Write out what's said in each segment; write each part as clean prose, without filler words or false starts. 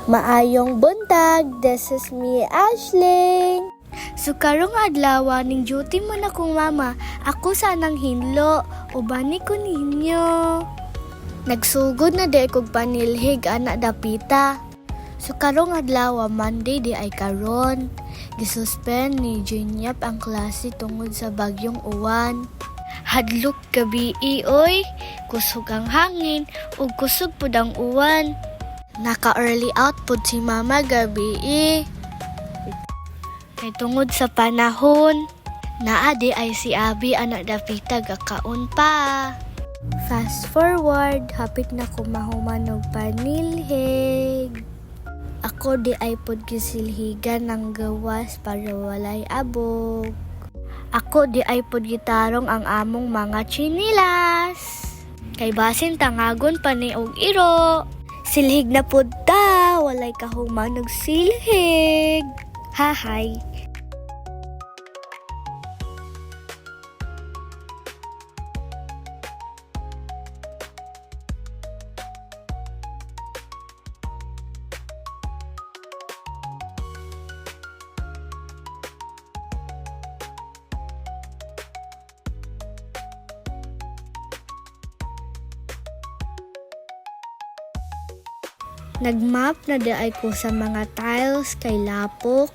Maayong buntag, this is me, Ashling. So karong adlaw ning duty man akong mama, ako sanang hinlo, ubani ko ninyo. Nagsugod na di kog panilhig anak dapita. So karong adlaw Monday di ay karon. Gisuspend ni Jinyap ang klase tungod sa bagyong uwan. Hadlok gabi oy, kusog ang hangin ug kusog pud ang uwan. Naka-early out pud si mama gabi Kay tungod sa panahon, naadi ay si Abi anak dapita gakaon pa. Fast forward, hapit na kumahuman og panilhig. Ako di ay pud gisilhigan ng gawas para walay abog. Ako di ay pud gitarong ang among mga chinilas. Kay basin tangagon pa ni og iro. Silhig na pud ta, walay kahuman nagsilhig. Hahay. Nagmap na daay ko sa mga tiles kay lapok.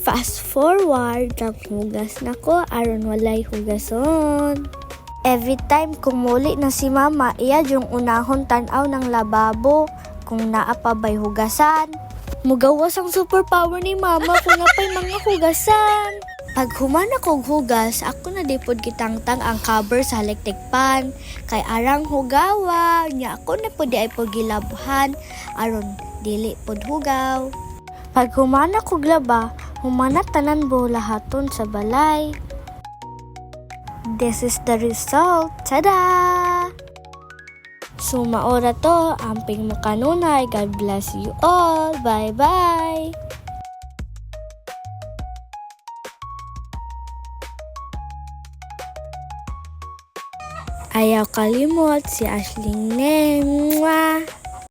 Fast forward, naghugas na ko aron walay hugason. Every time kumuli na si mama, iya yung unahon tanaw ng lababo kung naa pa ba'y hugasan. Mugawas ang superpower ni mama kung napay mga hugasan. Pag human akong hugas, ako na di pod gitangtang ang cover sa electric pan. Kay arang hugawa, nya ako na pod di ay pod gilabhan, aron dili pod hugaw. Pag human akong laba, humanat tanan lahaton sa balay. This is the result. Tada! So maora to, amping mo kanunay. God bless you all. Bye-bye! Ayaw kalimot si Ashling ne. Mwah!